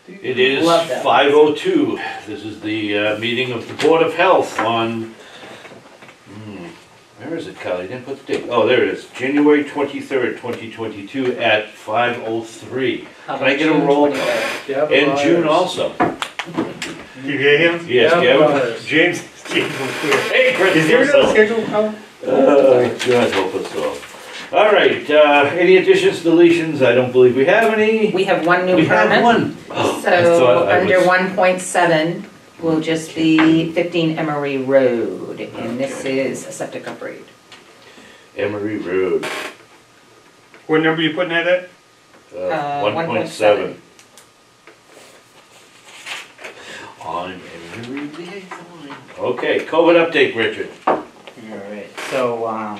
It is Love that. 5:02. This is the meeting of the Board of Health on, where is it, Kyle? You didn't put the date. Oh, there it is. January 23rd, 2022 at 5:03. How Can I about get a June roll? 23rd? And June also. You get him? Yes, Gavin? James was clear. Hey, Chris. Is there another schedule, Colin? God help us all. All right, any additions, deletions? I don't believe we have any. We have one new We have permit. one. Oh, I So thought I under was- 1.7 will just be 15 Emery Road, and this is a septic upgrade. Emery Road, What number you putting that at? 1.7. On Emery Road. Okay, COVID update, Richard. Alright, so,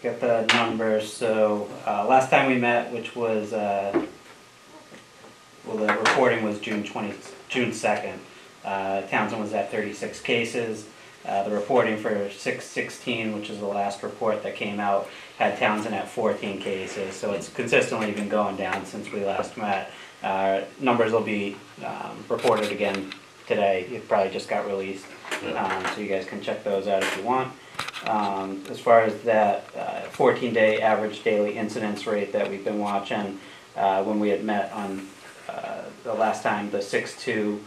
get the numbers, so, last time we met, which was, well, the reporting was June 2nd, Townsend was at 36 cases. The reporting for 6/16, which is the last report that came out, had Townsend at 14 cases, so it's consistently been going down since we last met. Numbers will be reported again today. It probably just got released, so you guys can check those out if you want. As far as that 14-day average daily incidence rate that we've been watching, when we had met on the last time, the 6/2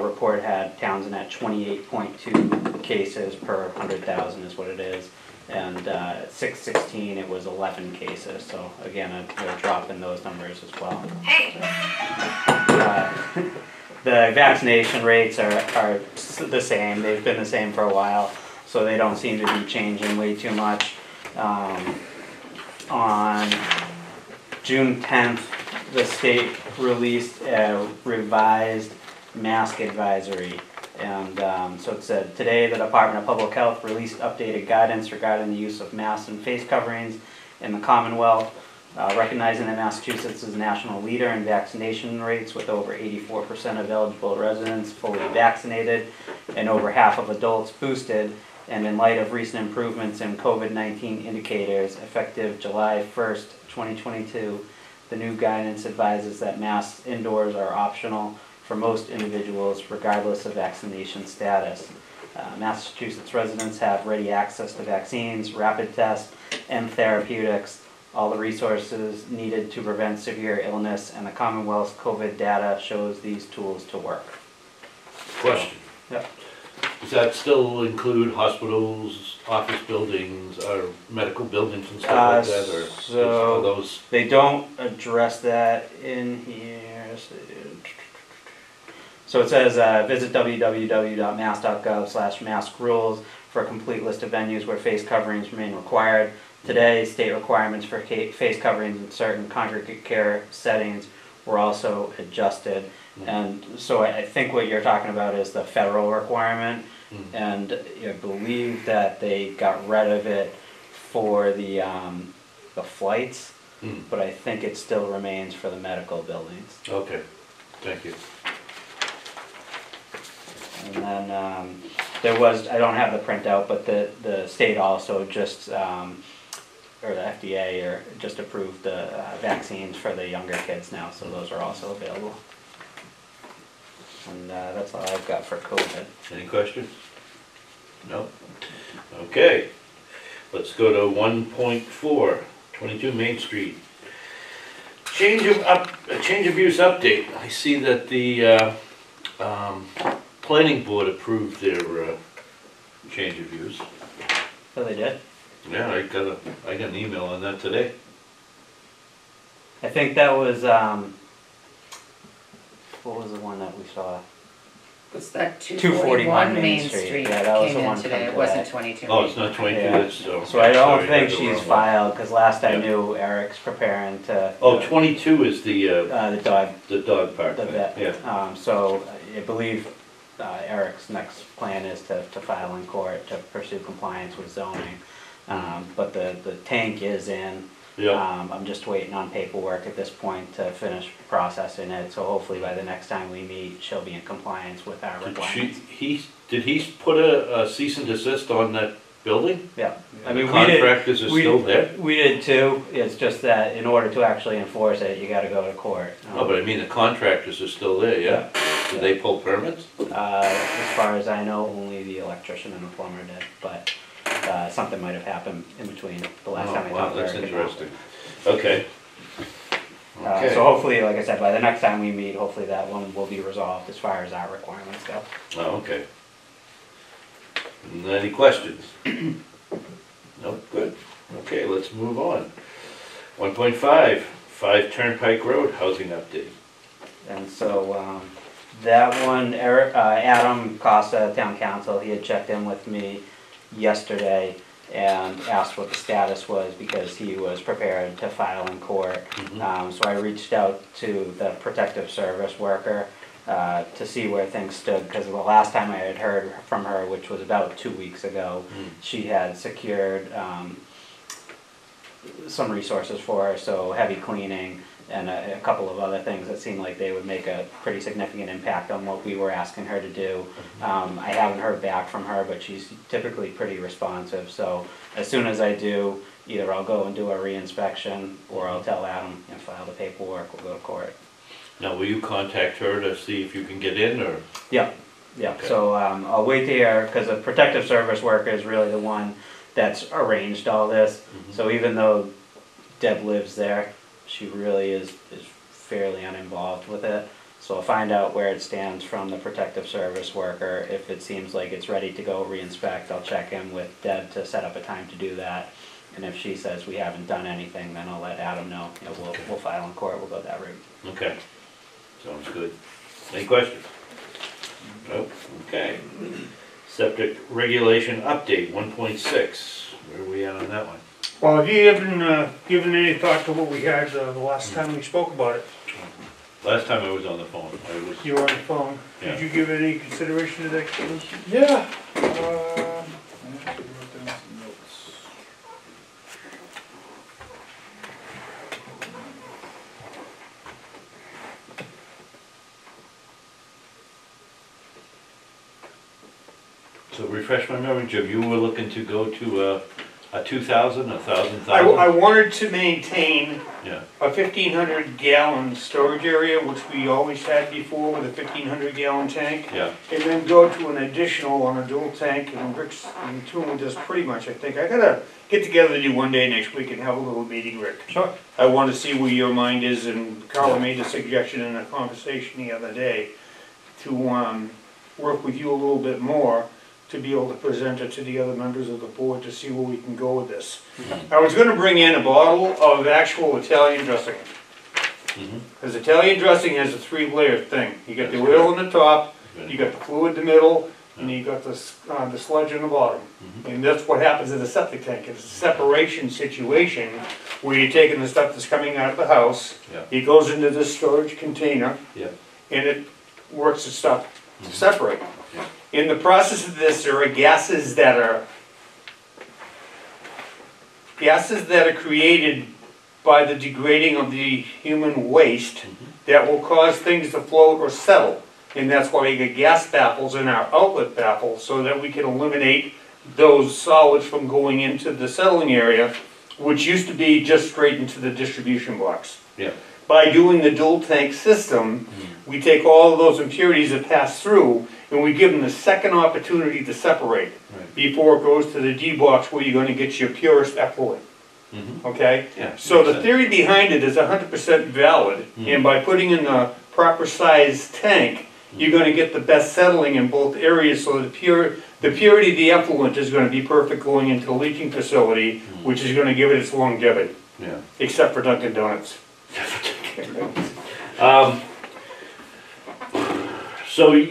report had Townsend at 28.2 cases per 100,000 is what it is. And 6/16 it was 11 cases, so again a drop in those numbers as well. The vaccination rates are the same. They've been the same for a while, so they don't seem to be changing way too much. On June 10th, the state released a revised mask advisory. And so it said, today the Department of Public Health released updated guidance regarding the use of masks and face coverings in the Commonwealth, recognizing that Massachusetts is a national leader in vaccination rates with over 84% of eligible residents fully vaccinated and over half of adults boosted. And in light of recent improvements in COVID-19 indicators, effective July 1st, 2022, the new guidance advises that masks indoors are optional for most individuals regardless of vaccination status. Massachusetts residents have ready access to vaccines, rapid tests, and therapeutics, all the resources needed to prevent severe illness, and the Commonwealth's COVID data shows these tools to work. Question. Yep. Does that still include hospitals, office buildings, or medical buildings and stuff like that, or so are those? They don't address that in here. So it says visit www.mass.gov/maskrules for a complete list of venues where face coverings remain required. Today, state requirements for face coverings in certain congregate care settings were also adjusted. And so I think what you're talking about is the federal requirement, and I believe that they got rid of it for the flights, but I think it still remains for the medical buildings. Okay, thank you. And then there was, I don't have the printout, but the state also just, or the FDA, just approved the vaccines for the younger kids now, so those are also available. And that's all I've got for COVID. Any questions? No? Okay. Let's go to 1.4, 22 Main Street. Change of use update. I see that the planning board approved their change of use. So they did? Yeah, I got an email on that today. I think that was, what was the one that we saw? Was that 241 241 Main Street? Yeah, that was came the one in today, from it wasn't today. 22. Oh, it's not 22, Yeah. it's, So I sorry, don't think got the she's wrong one. filed, because last I Yeah. knew Eric's preparing to. Oh, 22 is the dog park the thing, vet. yeah. So I believe Eric's next plan is to file in court to pursue compliance with zoning. But the tank is in. Yeah. I'm just waiting on paperwork at this point to finish processing it, so hopefully by the next time we meet, she'll be in compliance with our requirements. Did he put a cease and desist on that building? Yeah. I And the mean, we did, contractors are we- still there? we did too, it's just that in order to actually enforce it, you gotta go to court. No, but I mean, the contractors are still there, yeah? Did they pull permits? As far as I know, only the electrician and the plumber did, but, something might have happened in between the last time I Oh, wow, talked to that's Eric. interesting. Okay. So Okay. hopefully, like I said, by the next time we meet, hopefully that one will be resolved as far as our requirements go. Oh, okay. Any questions? No, good. Okay, let's move on. 1.5, 5 Turnpike Road housing update. And so, that one, Eric, Adam Costa, town council, he had checked in with me yesterday and asked what the status was because he was prepared to file in court. So I reached out to the protective service worker to see where things stood, because the last time I had heard from her, which was about 2 weeks ago, she had secured some resources for her, so heavy cleaning and a couple of other things that seemed like they would make a pretty significant impact on what we were asking her to do. I haven't heard back from her, but she's typically pretty responsive, so as soon as I do, either I'll go and do a re-inspection, or I'll tell Adam, you know, file the paperwork, we'll go to court. Now, will you contact her to see if you can get in, or? Yeah, yeah, Okay. so I'll wait to hear, because the protective service worker is really the one that's arranged all this. So even though Deb lives there, she really is fairly uninvolved with it. So I'll find out where it stands from the protective service worker. If it seems like it's ready to go re-inspect, I'll check in with Deb to set up a time to do that. And if she says we haven't done anything, then I'll let Adam know, you know, we'll file in court, we'll go that route. Okay, sounds good. Any questions? Nope, okay. Septic regulation update, 1.6, where are we at on that one? Well, have you even given any thought to what we had the last time we spoke about it? Last time I was on the phone, I was, You were on the phone. Yeah. Did you give any consideration to that, Kevin? Yeah. I actually wrote down some notes. so refresh my memory, Jim, you were looking to go to a 2,000, 1,000? I wanted to maintain Yeah, a 1,500 gallon storage area, which we always had before with a 1,500 gallon tank. yeah, And then go to an additional on a dual tank, and Rick's in tune with this pretty much, I think. I gotta get together with you one day next week and have a little meeting, Rick. Sure. I want to see where your mind is, and Carla made a suggestion in a conversation the other day to work with you a little bit more to be able to present it to the other members of the board to see where we can go with this. I was gonna bring in a bottle of actual Italian dressing, because Italian dressing has a 3-layer thing. You got the That's oil on the top, good. you got the fluid in the middle, and you got the sludge in the bottom. And that's what happens in the septic tank. It's a separation situation where you're taking the stuff that's coming out of the house, Yeah. it goes into this storage container, Yeah. and it works the stuff to separate. Yeah. In the process of this, there are gases that are created by the degrading of the human waste that will cause things to float or settle. And that's why we get gas baffles in our outlet baffles, so that we can eliminate those solids from going into the settling area, which used to be just straight into the distribution box. Yeah. By doing the dual tank system, we take all of those impurities that pass through, and we give them the second opportunity to separate Right. before it goes to the D box where you're gonna get your purest effluent, okay? Yeah. So makes the sense. theory behind it is 100% valid, and by putting in the proper size tank, you're gonna get the best settling in both areas, so the purity of the effluent is gonna be perfect going into the leaching facility, which is gonna give it its longevity, Yeah. except for Dunkin' Donuts. So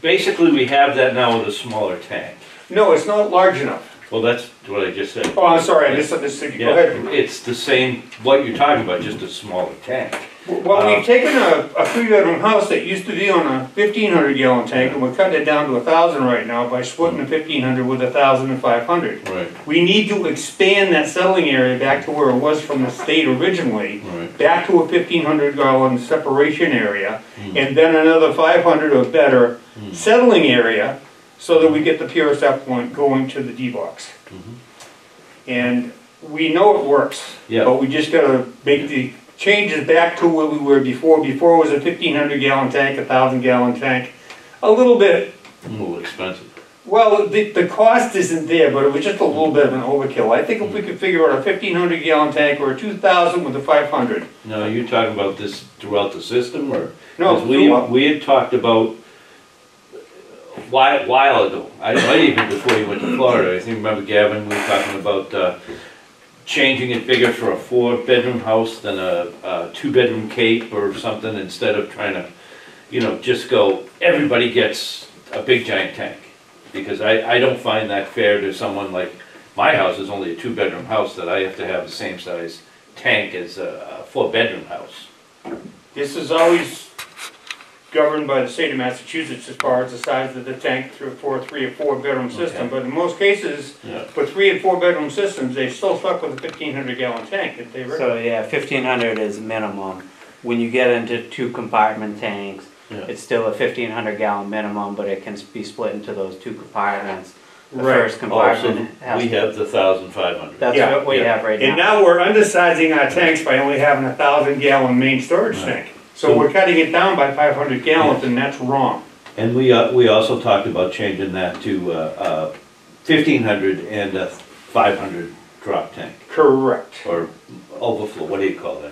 basically, we have that now with a smaller tank. No, it's not large enough. Well, that's what I just said. Oh, I'm sorry, I misunderstood you. Go Yeah, ahead. it's the same, what you're talking about, just a smaller tank. Well, we've taken a 3-bedroom house that used to be on a 1,500 gallon tank, and we're cutting it down to 1,000 right now by splitting the 1,500 with 1,500. Right, We need to expand that settling area back to where it was from the state originally, right. back to a 1,500 gallon separation area, and then another 500 or better settling area, so that we get the purest effluent going to the D-box. Mhm. And we know it works. Yeah. But we just gotta make the changes back to where we were before. Before it was a 1,500 gallon tank, 1,000 gallon tank. A little bit, A little expensive. well, the cost isn't there, but it was just a little bit of an overkill. I think if we could figure out a 1,500 gallon tank or a 2,000 with a 500. Now, you talking about this throughout the system, or? No, 'Cause we had talked about, while ago, I might even before you went to Florida, I think, remember Gavin, we were talking about, changing it bigger for a 4-bedroom house than a 2-bedroom cape or something, instead of trying to, just go, everybody gets a big giant tank. Because I don't find that fair to someone like, my house is only a 2-bedroom house, that I have to have the same size tank as a 4-bedroom house. This is always governed by the state of Massachusetts as far as the size of the tank for a 3 or 4 bedroom system. Okay. But in most cases, Yeah. for 3 and 4 bedroom systems, they still stuck with a 1,500 gallon tank if they were. So yeah, 1,500 is minimum. When you get into 2 compartment tanks, Yeah. it's still a 1,500 gallon minimum, but it can be split into those 2 compartments. The Right. first Oh, compartment so has. we have the 1,500. That's Yeah, what we yeah. have right And now. now we're undersizing our tanks by only having a 1,000 gallon main storage Right. tank. So So- we're cutting it down by 500 gallons and that's wrong. And we also talked about changing that to 1,500 and a 500 drop tank, Correct. or overflow, what do you call that?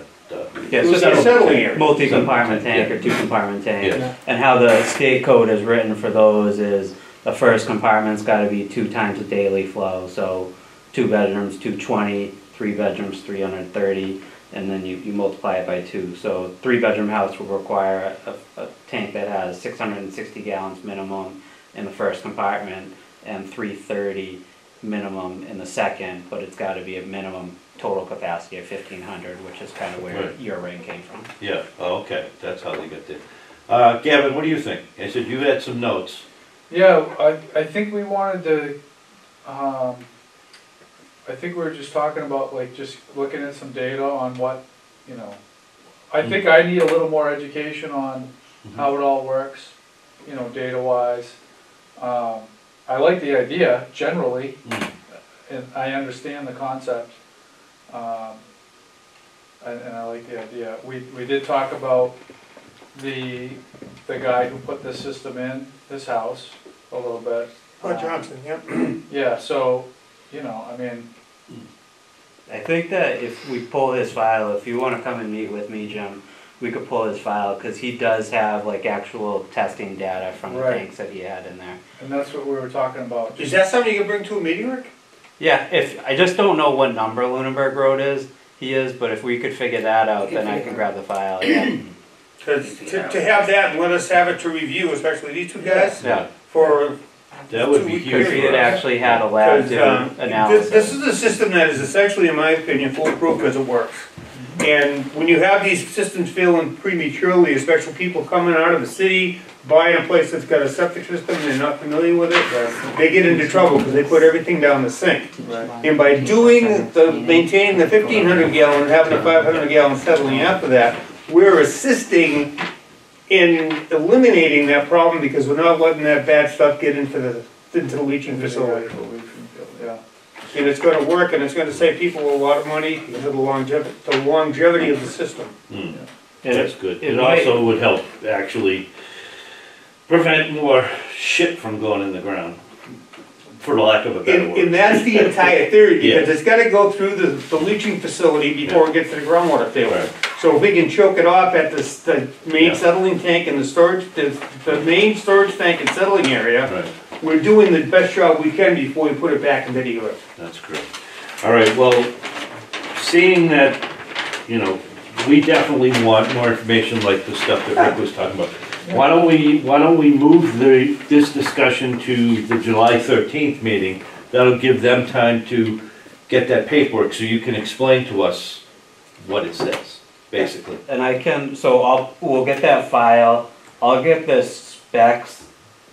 Yeah, It was so a settling area. multi-compartment tank Yeah. or 2 compartment tank. Yeah. And how the state code is written for those is the first compartment's gotta be 2 times the daily flow, so 2 bedrooms, 220, 3 bedrooms, 330, and then you multiply it by 2. So 3-bedroom house will require a tank that has 660 gallons minimum in the first compartment and 330 minimum in the second, but it's gotta be a minimum total capacity of 1,500, which is kind of where Right. your rate came from. Yeah, oh, okay, that's how they got there. Gavin, what do you think? I said you had some notes. Yeah, I think we wanted to, I think we were just talking about like just looking at some data on what, I think I need a little more education on how it all works, data wise. I like the idea generally, and I understand the concept. And I like the idea. We did talk about the guy who put this system in his house a little bit. Johnson, yep. Yeah, so, I mean, I think that if we pull his file, if you wanna come and meet with me, Jim, we could pull his file, cause he does have like actual testing data from the Right. tanks that he had in there. and that's what we were talking about. Is that something you can bring to a meeting, Rick? Yeah, I just don't know what number Lunenburg Road he is, but if we could figure that out, then I can grab the file, yeah. Because to have that and let us have it to review, especially these 2 guys, Yeah, for, That would be Cause huge if he for had us. actually had a lab because do analysis. this is a system that is essentially, in my opinion, foolproof because it works. And when you have these systems failing prematurely, especially people coming out of the city, buying a place that's got a septic system and they're not familiar with it, they get into trouble because they put everything down the sink. And by maintaining the 1,500 gallon and having a 500 gallon settling after that, we're assisting in eliminating that problem because we're not letting that bad stuff get into the leaching facility. Yeah, And it's gonna work and it's gonna save people a lot of money because of the longevity of the system. Hmm, It- That's good. it It might- also would help actually prevent more shit from going in the ground, for lack of a better And word. that's the entire theory, because Yeah. it's gotta go through the leaching facility before it gets to the groundwater table. Right. So if we can choke it off at the main Yeah. settling tank and the main storage tank and settling area, Right, we're doing the best job we can before we put it back into the earth. that's great. All right, well, seeing that, we definitely want more information like the stuff that Rick was talking about. Why don't we move this discussion to the July 13th meeting? That'll give them time to get that paperwork, so you can explain to us what it says, basically. And I can, we'll get that file, I'll get the specs,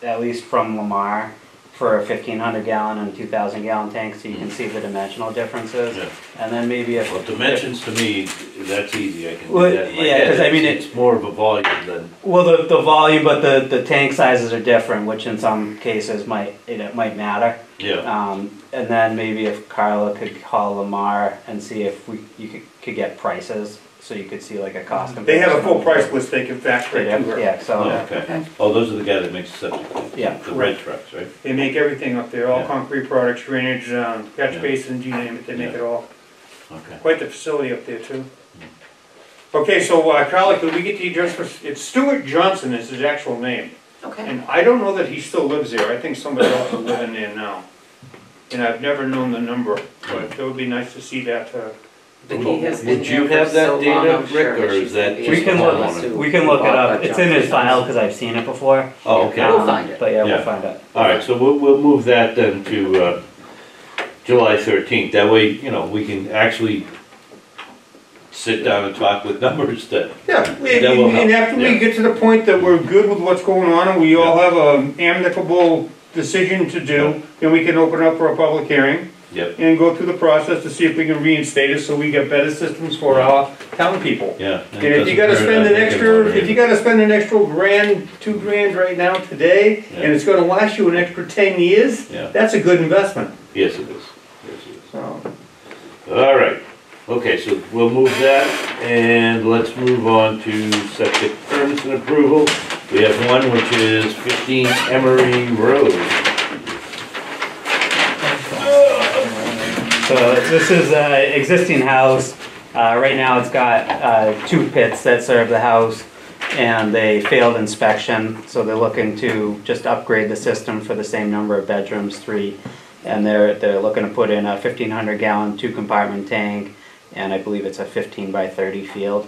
at least from Lamar, for a 1,500 gallon and 2,000 gallon tank, so you can see the dimensional differences. Yeah. And then maybe if. Well, dimensions to me, that's easy, I can do Well, that in my yeah, head. 'cause I mean, It's more of a volume than, Well, the volume, but the tank sizes are different, which in some cases it might matter. yeah, And then maybe if Carla could call Lamar and see if you could get prices, so you could see like a cost They comparison. have a full price list they can fax They right to do, her. yeah, so, oh, okay. Oh, those are the guys that make septic, yeah. the red trucks, right? They make everything up there, all Yeah. concrete products, drainage, catch Yeah. basins, you name it, they make Yeah. it all. Okay. Quite the facility up there too. Okay, so Carla, could we get the address for, it's Stuart Johnson is his actual name. Okay. And I don't know that he still lives there, I think somebody else is living there now. And I've never known the number, but it would be nice to see that, Vicky has been Would you there have for that so long, data, I'm sure Rick, or she's is that gonna be just We can able the to look, tell us homeowner? who we can look it bought up, that it's in his Johnson file, house. cause I've seen it before. Oh, okay. We'll find it. But yeah, Yeah. we'll find it. All right, so we'll move that then to July 13th. That way, you know, we can actually sit down and talk with numbers then. yeah, That will help, and after we yeah. get to the point that we're good with what's going on and we all have an amicable decision to do, then we can open up for a public hearing. Yep, And go through the process to see if we can reinstate it so we get better systems for our town people. yeah. And if you gotta spend an extra, if you gotta spend an extra grand, $2,000 right now today, Yeah. and it's gonna last you an extra 10 years, Yeah. that's a good investment. Yes, it is. Yes, it is. So, All right, okay, so we'll move that, and let's move on to septic permits and approval. We have one which is 15 Emery Road. So this is an existing house. Right now it's got 2 pits that serve the house and they failed inspection. So they're looking to just upgrade the system for the same number of bedrooms, 3. And they're looking to put in a 1,500 gallon 2 compartment tank, and I believe it's a 15 by 30 field.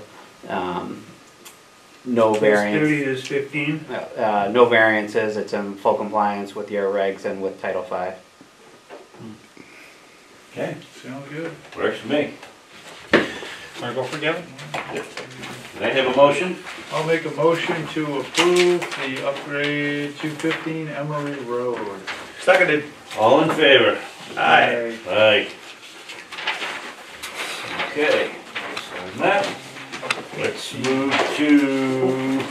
No variance. 30 is 15. No variances. It's in full compliance with your regs and with Title V. Okay. Sounds good. Works for me. Wanna go for Gavin? Can I have a motion? I'll make a motion to approve the upgrade to 15 Emery Road. Seconded. All in favor? Aye. Aye. Okay, so that, let's move to,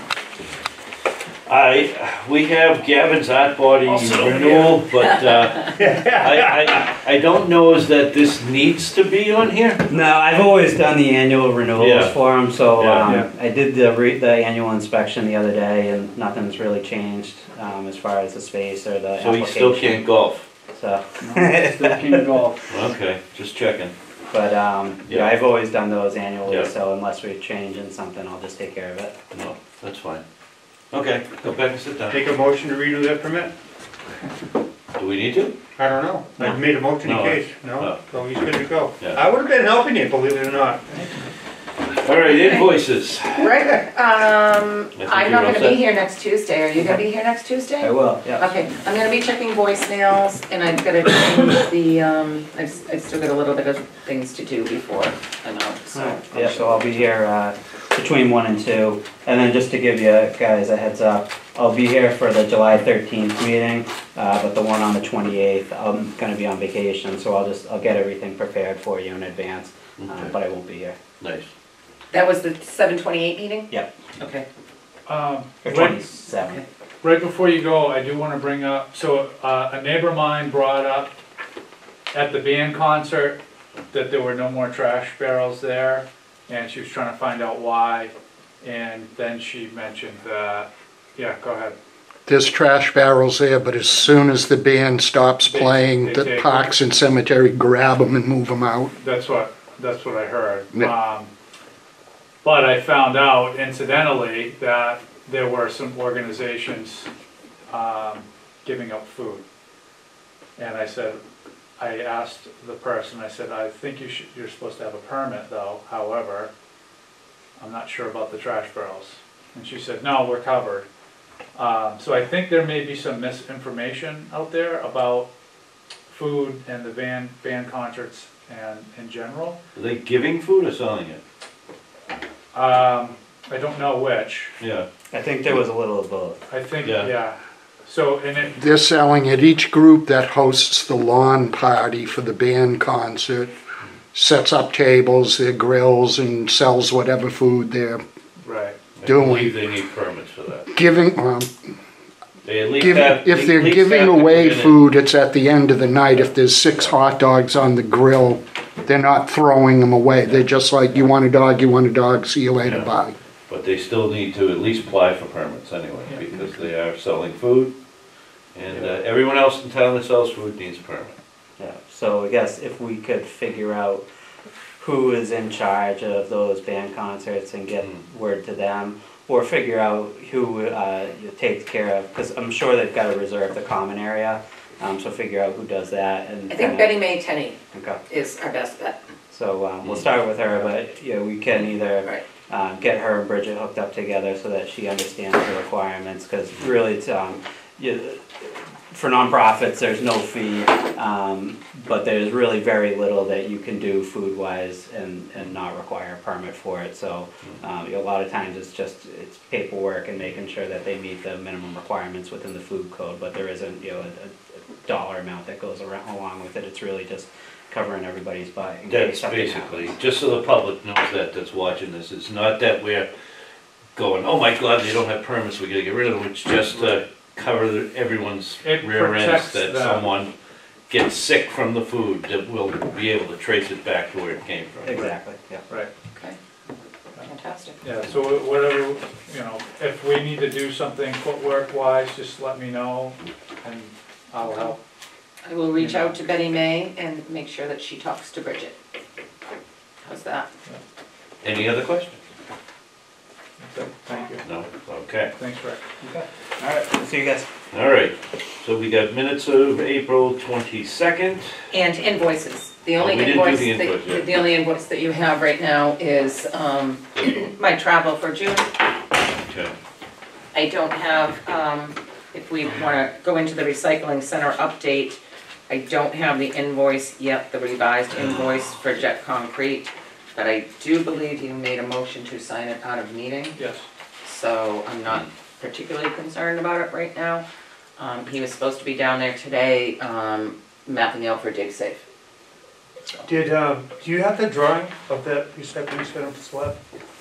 we have Gavin's Art Body renewal, but, I don't know is that this needs to be on here? No, I've always done the annual renewals Yeah. for them, so Yeah. I did the annual inspection the other day, and nothing's really changed as far as the space or the So he application. still can't golf? So, Still King Golf. Okay, just checking. but Yeah. yeah, I've always done those annually, Yeah. so unless we're changing something, I'll just take care of it. No, that's fine. Okay, go back and sit down. Take a motion to renew that permit? Do we need to? I don't know. I've made a motion in No. case. No? No. So he's good to go. Yeah. I would've been helping you, believe it or not. All right, invoices. Rick, I'm you're not all gonna set. be here next Tuesday. Are you gonna be here next Tuesday? I will, yeah. Okay, I'm gonna be checking voicemails, and I've gotta change the, I've still got a little bit of things to do before I'm out, so. Yeah, so I'll be here between 1 and 2, and then just to give you guys a heads up, I'll be here for the July 13th meeting, but the one on the 28th, I'm gonna be on vacation, so I'll get everything prepared for you in advance, Okay. but I won't be here. Nice. That was the 7/28 meeting? Yep. Okay. Or Right, 27th. right before you go, I do wanna bring up, so a neighbor of mine brought up at the band concert that there were no more trash barrels there, and she was trying to find out why, and then she mentioned that, yeah, go ahead. There's trash barrels there, but as soon as the band stops They playing, the take Parks and Cemetery grab them and move them out. That's what I heard. Yeah. But I found out incidentally that there were some organizations giving up food. And I asked the person, I said, I think you're supposed to have a permit though, however, I'm not sure about the trash barrels. And she said, no, we're covered. So I think there may be some misinformation out there about food and the band concerts and in general. Are they giving food or selling it? I don't know which. Yeah. I think there was a little of both. I think, Yeah. yeah. So, and it, They're selling it, each group that hosts the lawn party for the band concert sets up tables, their grills, and sells whatever food they're right, I Doing. believe they need permits for that. giving. They at least have. If they're at least giving have to away put in- food, it's at the end of the night. If there's 6 hot dogs on the grill, they're not throwing them away. They're just like, you want a dog, see you later, Yeah. bye. But they still need to at least apply for permits anyway, Yeah. because they are selling food. And everyone else in town that sells food needs a permit. Yeah, so I guess if we could figure out who is in charge of those band concerts and get word to them, or figure out who takes care of, because I'm sure they've got to reserve the common area, so figure out who does that and. I think Betty Mae Tenney Okay, is our best bet. so we'll start with her, but we can either Right. get her and Bridget hooked up together so that she understands the requirements, because really it's, for nonprofits, there's no fee, but there's really very little that you can do food-wise and not require a permit for it, so a lot of times it's paperwork and making sure that they meet the minimum requirements within the food code, but there isn't, a dollar amount that goes along with it, it's really just covering everybody's butt in case That's something basically, happens. just so the public knows that's watching this, it's not that we're going, oh my God, they don't have permits, we gotta get rid of them, it's just to cover everyone's It rear ends, protects that them. someone gets sick from the food, that we'll be able to trace it back to where it came from. Exactly, yeah. right, Okay, fantastic. yeah, so whatever, if we need to do something footwork wise, just let me know and I'll help. I will reach out to Betty Mae and make sure that she talks to Bridget. How's that? Any other questions? Okay, thank you, No? Okay. thanks, Rick. Okay, all right, see you guys. All right, so we got minutes of April 22nd. And invoices. The only we didn't do invoice, the invoice yet. the only invoice that you have right now is my travel for June. Okay. I don't have, if we wanna go into the recycling center update, I don't have the invoice yet, the revised invoice for Jet Concrete, but I do believe you made a motion to sign it out of meeting, Yes, so I'm not particularly concerned about it right now. He was supposed to be down there today, mapping out for dig safe. So, Do you have the drawing of that recycling center slab?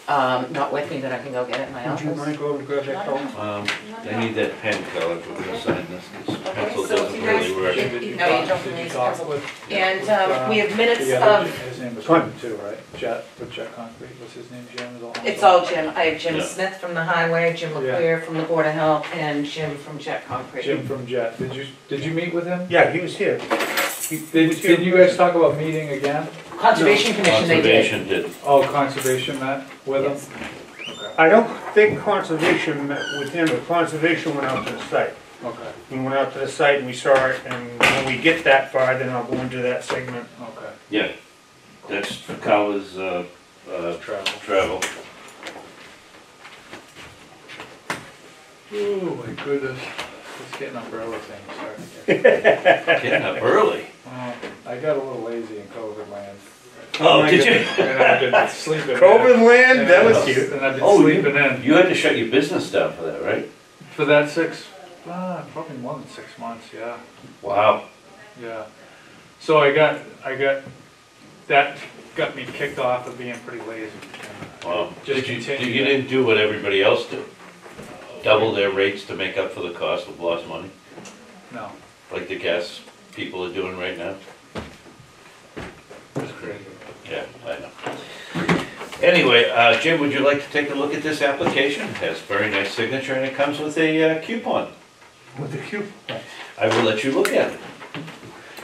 not with me, but I can go get it in my Would you office. mind going to grab that color? I need that pen color if we're gonna sign this, this Okay, pencil so doesn't you guys- really work. No, Did you talk- don't did need talk pencil. with- And we have minutes the other- of, his name was Fine. Jim too, right? Jet, with Jet Concrete, what's his name, Jim? Is all- it's all Jim. I have Jim Yeah. Smith from the highway, Jim Yeah. Leclerc from the Board of Health, and Jim from Jet Concrete. Jim from Jet, did you meet with him? Yeah, he was here. Did you guys talk about meeting again? Conservation Commission they did. Conservation did. Oh, conservation met with him? Yes. Okay, I don't think conservation met with him, but conservation went out to the site. okay, We went out to the site and we saw it, and when we get that far, then I'll go into that segment. okay. Yeah, that's Kawa's, Travel. travel. Oh, my goodness. It's getting up early thing, sorry. Getting up early. I got a little lazy in COVID land. Oh, my did you? And I've been sleeping in. COVID land, that was And cute. And I've been Oh, sleeping in. You had to shut your business down for that, right? For that probably more than 6 months, yeah, Wow. yeah. So that got me kicked off of being pretty lazy. Wow. Just Did you continue. didn't do what everybody else did? Double their rates to make up for the cost of lost money, No, like the gas people are doing right now? it's crazy. Yeah, I know. Anyway, Jim, would you like to take a look at this application? It has a very nice signature and it comes with a coupon. With the cube. I will let you look at it.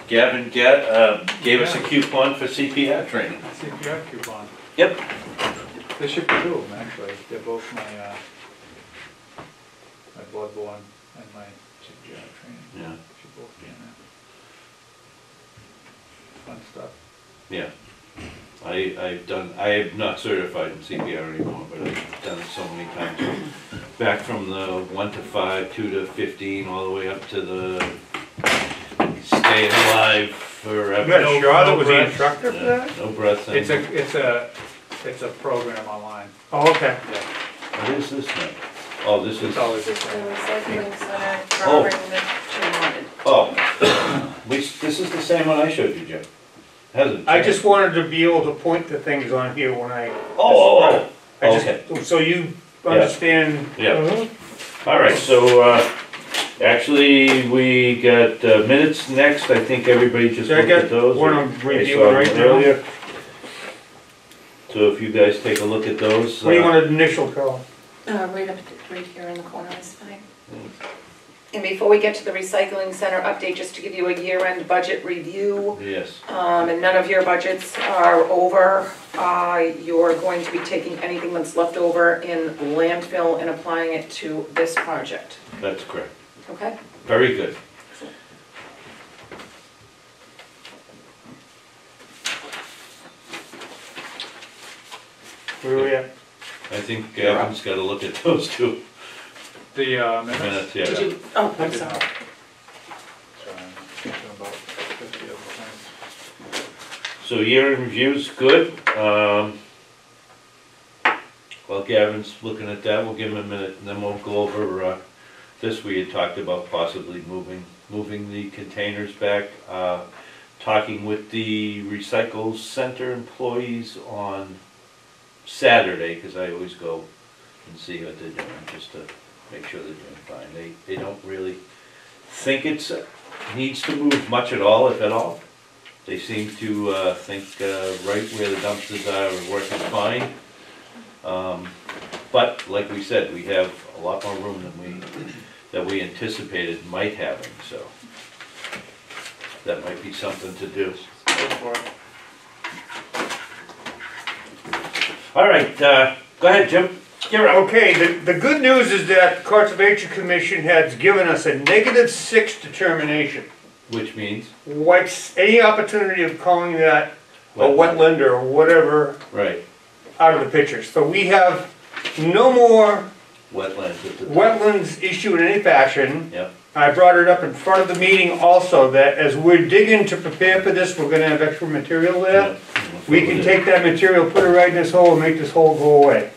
Gavin gave us a coupon for CPR training. CPR coupon. Yep. There should be two of them, actually. They're both my bloodborne and my CPR training. Yeah. Should both be in there. Fun stuff. Yeah. I am not certified in CPR anymore, but I've done it so many times. Back from the 1 to 5, 2 to 15, all the way up to the staying alive forever. You got No- Shaw that no was the breath. instructor for Yeah, that? no breath in. It's a program online. Oh, okay. Yeah. What is this now? Oh, this is, It's always the The same. recycling center Oh. drawing that Jim wanted. oh, this is the same one I showed you, Jim. Hasn't. I changed. just wanted to be able to point to things on here when I. Oh, I just- okay. So you understand. Yeah. All right, so, actually, we got minutes next. I think everybody just So I looked got at those. one or I'm I reviewing saw them right now. earlier. So if you guys take a look at those. What do you want to initial, Carl? Right here in the corner is fine. And before we get to the recycling center update, just to give you a year-end budget review, Yes, and none of your budgets are over. You're going to be taking anything that's left over in landfill and applying it to this project, that's correct. okay? Very good. Where are we at? I think Gavin's got to look at those two The minutes. minutes, yeah. Did you, oh, I I'm did sorry. not. Sorry, I'm thinking about 50 other things. So year in review's good. While Gavin's looking at that, we'll give him a minute and then we'll go over, this we had talked about possibly moving the containers back. Talking with the recycle center employees on Saturday, because I always go and see what they're doing, just to make sure they're doing fine. They don't really think it's, needs to move much at all, if at all. They seem to think right where the dumpsters are working fine. But like we said, we have a lot more room than we anticipated might having, so that might be something to do. Go for it. All right, go ahead, Jim. You're up. Okay, the good news is that the Conservation Commission has given us a -6 determination. Which means? Wipes any opportunity of calling that a wetland or whatever Right, out of the picture. So we have no more wetlands at the. wetlands issue in any fashion. Yep, I brought it up in front of the meeting also, that as we're digging to prepare for this, we're gonna have extra material there. yep. We can take that material, put it right in this hole, and make this hole go away.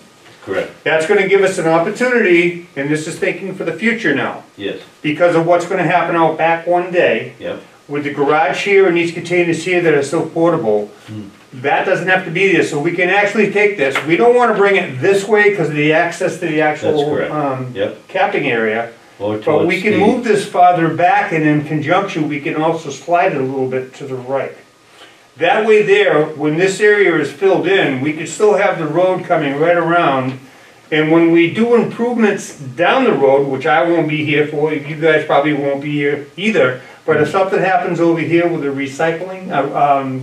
Correct, That's gonna give us an opportunity, and this is thinking for the future now, yes, because of what's gonna happen out back one day, yep, with the garage here and these containers here that are so portable. That doesn't have to be there, so we can actually take this. We don't wanna bring it this way because of the access to the that's actual, correct. Yep. capping area. Or But we towards can the- move this farther back, and in conjunction, we can also slide it a little bit to the right. That way there, when this area is filled in, we can still have the road coming right around. And when we do improvements down the road, which I won't be here for, you guys probably won't be here either, but if something happens over here with the recycling,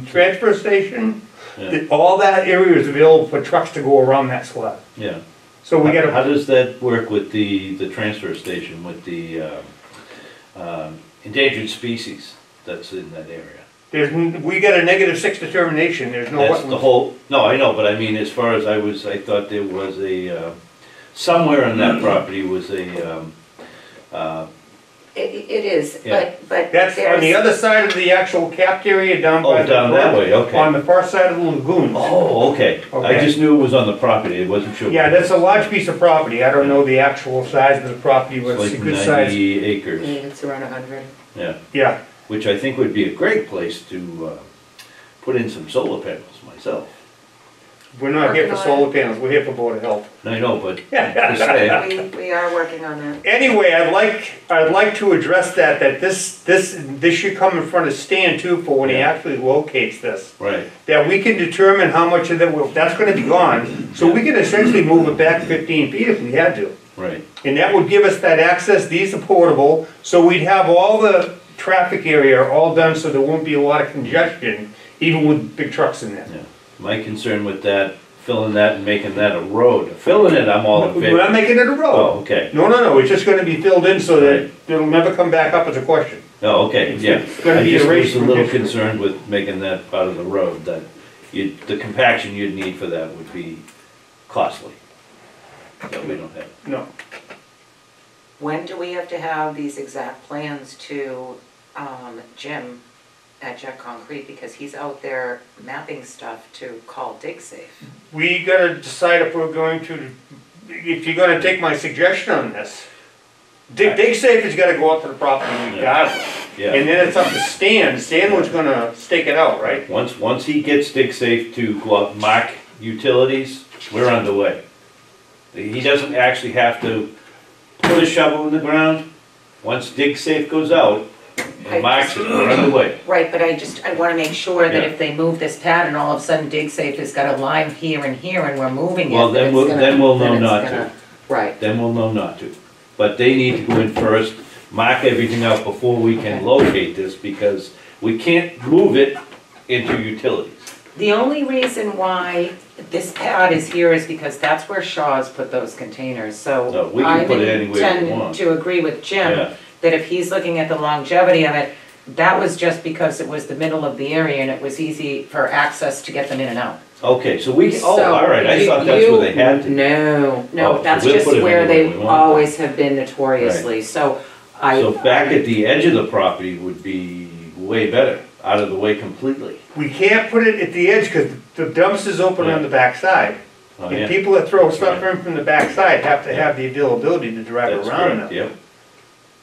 transfer station, Yeah. all that area is available for trucks to go around that slab. Yeah. So we gotta. How does that work with the transfer station, with the endangered species that's in that area? We got a -6 determination, there's no That's the wetlands. whole, no, I know, but I mean, as far as I thought there was a, somewhere on that property was a, It is, Yeah. but That's on the there's, other side of the actual capped area down by oh, the. down that brook, way, okay. On the far side of the lagoon. Oh, okay. I Okay. just knew it was on the property, I wasn't sure. Yeah, that's a large piece of property, I don't know the actual size of the property, but It's it's a like good size. 90 acres, it's around 100. yeah, Yeah, which I think would be a great place to put in some solar panels myself. we're not here for Working on solar panels, we're here for Board of Health. I know, but just saying, We are working on that. Anyway, I'd like to address that this should come in front of Stan too, for when he Yeah. actually locates this. right, That we can determine how much of that, that's gonna be gone, so we can essentially move it back 15 feet if we had to. right, And that would give us that access, these are portable, so we'd have all the traffic area all done so there won't be a lot of congestion, even with big trucks in there. yeah. My concern with that, filling that and making that a road, filling it, I'm all in We're not favor. making it a Oh, road. okay, No, it's just gonna be filled in so that it'll never come back up as a question. oh, okay, yeah. It's gonna I be just erased was a from little history. concerned with making that part of the road, that the compaction you'd need for that would be costly. That we don't have. No, When do we have to have these exact plans to Jim at Jet Concrete? Because he's out there mapping stuff to call DigSafe. we gotta decide if we're going to if you're gonna take my suggestion on this, dig safe has gotta go out to the property regardless. Yeah. And then it's up to Stan. Stan was gonna stake it out, right? Once he gets dig safe to go out and mark utilities, we're underway. He doesn't actually have to put a shovel in the ground. Once dig safe goes out and marks it, we're underway. Right, but I wanna make sure that Yeah. if they move this pad and all of a sudden dig safe has got a line here and here and we're moving it, Well, that then it's we'll- gonna- then we'll know then it's not to. gonna- Right, Then we'll know not to. But they need to go in first, mark everything out before we can Okay. locate this, because we can't move it into utilities. the only reason why this pad is here is because that's where Shaw's put those containers, No, so we can I put it anywhere we intend want. to agree with Jim, Yeah. that if he's looking at the longevity of it, that was just because it was the middle of the area and it was easy for access to get them in and out. Okay, so we, oh, So all right, I you- thought that's where they you- had to. No, Oh, no, so that's we'll just put it where anywhere they we want. always have been notoriously, so So back at the edge of the property would be way better, out of the way completely. We can't put it at the edge, cause the dumpster's open on the backside. Oh, And yeah. people that throw stuff Right. in from the backside have to have the availability to drive That's around correct, them.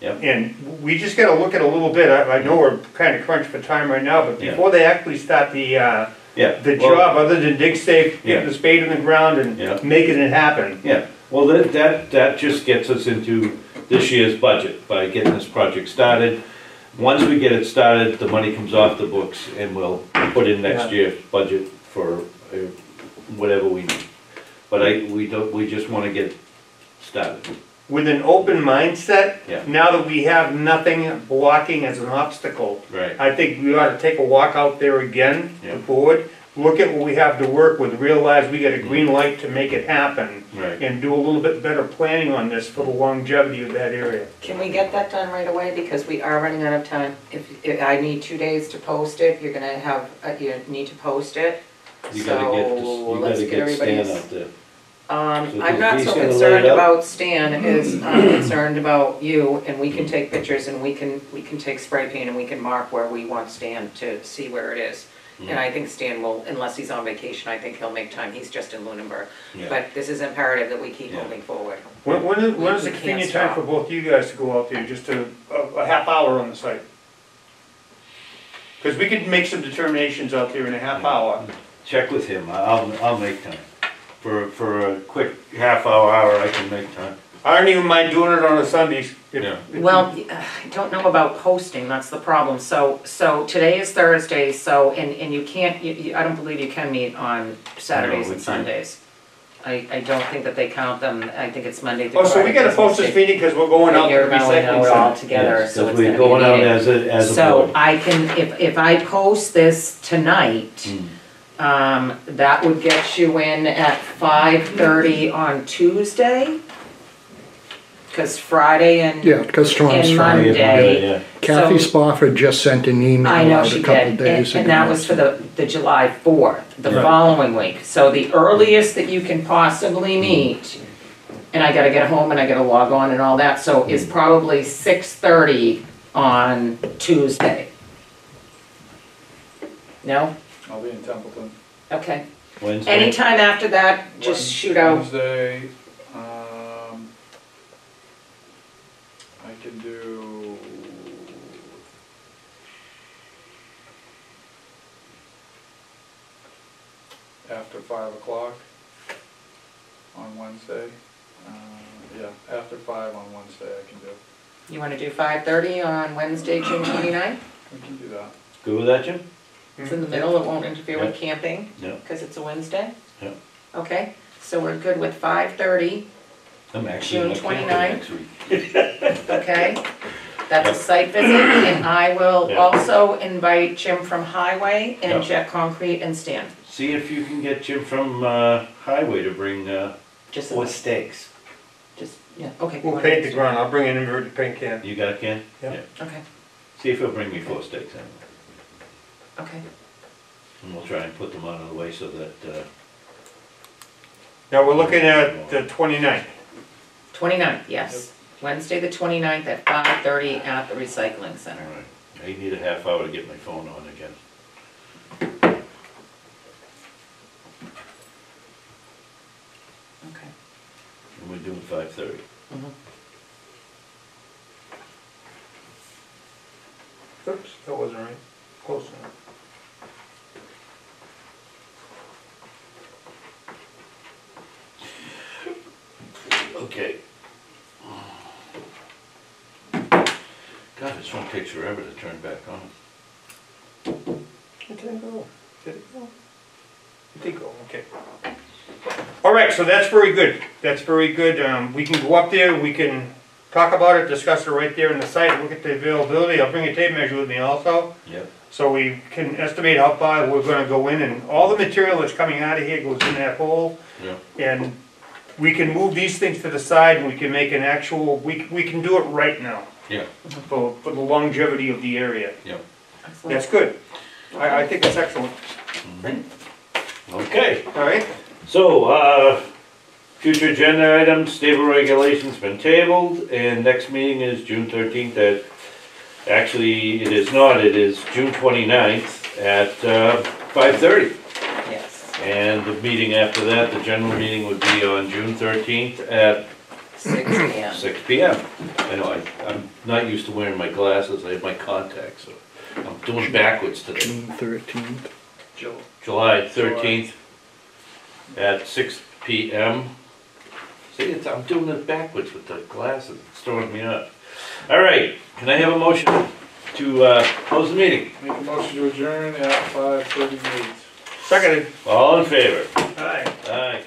yep. And we just gotta look at a little bit, I know we're kinda crunched for time right now, but Yeah. before they actually start the Yeah. well, job, other than dig safe, Yeah. getting the spade in the ground Yeah. and making it happen. Yeah, well, that just gets us into this year's budget by getting this project started. Once we get it started, the money comes off the books and we'll put in next Yeah. year's budget for whatever we need. But we just wanna get started. With an open mindset, Yeah. now that we have nothing blocking as an obstacle, Right. I think we ought to take a walk out there again, Yeah. the board, look at what we have to work with, realize we got a green light to make it happen, Right. and do a little bit better planning on this for the longevity of that area. can we get that done right away, because we are running out of time? If I need 2 days to post it, you're gonna have, you need to post it, You so gotta get, let's you get gotta get Stan everybody's. out there. So I'm not he's so gonna lay concerned it out? about Stan, as I'm concerned about you, and we can take pictures and we can take spray paint and we can mark where we want Stan to see where it is. And I think Stan will, unless he's on vacation, I think he'll make time, he's just in Lunenburg. Yeah. But this is imperative that we keep Yeah. moving forward. When is We the can't convenient time stop. for both you guys to go out there, just a half hour on the site? Cause we could make some determinations out there in a half hour. Check with him, I'll make time. For a quick half hour, I can make time. I don't even mind doing it on a Sundays. Yeah. Well, I don't know about posting, that's the problem. So today is Thursday, so, and you can't, I don't believe you can meet on Saturdays we and can't. Sundays. I don't think that they count them, I think it's Monday through Oh, Friday. so we gotta post this meeting, cause we're going out to the You're going recycling out all center. together, so it's we're gonna be a going out meeting. as a So board. I can, if I post this tonight, that would get you in at 5:30 on Tuesday. Cause Friday and Yeah, because Tom's And trying. Monday. Yeah, Kathy so- Spofford just sent an email I know out she a couple did, days ago. and that was for the July 4th, the Right. following week. So the earliest that you can possibly meet, and I gotta get home and I gotta log on and all that, so is probably 6:30 on Tuesday. No? I'll be in Templeton. Okay. Wednesday. Anytime after that, just shoot out. Wednesday, I can do. After 5 o'clock on Wednesday. Yeah, after 5 on Wednesday I can do. You wanna do 5:30 on Wednesday, June 29th? We can do that. Good with that, Jim? It's in the middle, it won't interfere with camping, Yeah. because it's a Wednesday? Yeah. Okay, so we're good with 5:30, I'm actually June in camping 29th. next week. okay? That's a site visit, and I will Yeah. also invite Jim from Highway and Yeah. Jet Concrete and Stan. See if you can get Jim from Highway to bring Just, 4 steaks. just, yeah, okay. We'll paint the ground, I'll bring an inverted paint can. You got a can? Yeah. Okay, See if he'll bring me 4 steaks anyway. okay. And we'll try and put them out of the way so that, Now, we're looking at the 29th. 29th, yes. Wednesday, the 29th at 5:30 at the recycling center. alright, I need a half hour to get my phone on again. Okay. And we're doing 5:30. Oops, that wasn't right. Close enough. Okay. God, this one takes forever to turn back on. It didn't go. Did it go? It did go, okay. All right, so that's very good. That's very good. We can go up there, we can talk about it, discuss it right there in the site, look at the availability. I'll bring a tape measure with me also. Yep. So we can estimate how far we're gonna go in, and all the material that's coming out of here goes in that hole. Yeah. And we can move these things to the side, and we can make an actual, we can do it right now. Yeah. For the longevity of the area. Excellent. That's good. I think that's excellent. Okay. All right? So, future agenda items, stable regulations been tabled, and next meeting is June 13th actually, it is not, it is June 29th at 5:30. Yes, And the meeting after that, the general meeting would be on June 13th at 6 p.m. 6 p.m. I know, I'm not used to wearing my glasses, I have my contacts, so I'm doing backwards today. June 13th. July 13th at 6 p.m. See, I'm doing it backwards with the glasses, it's throwing me off. All right, can I have a motion to close the meeting? Make a motion to adjourn at 5:38. Seconded. All in favor? Aye. Aye.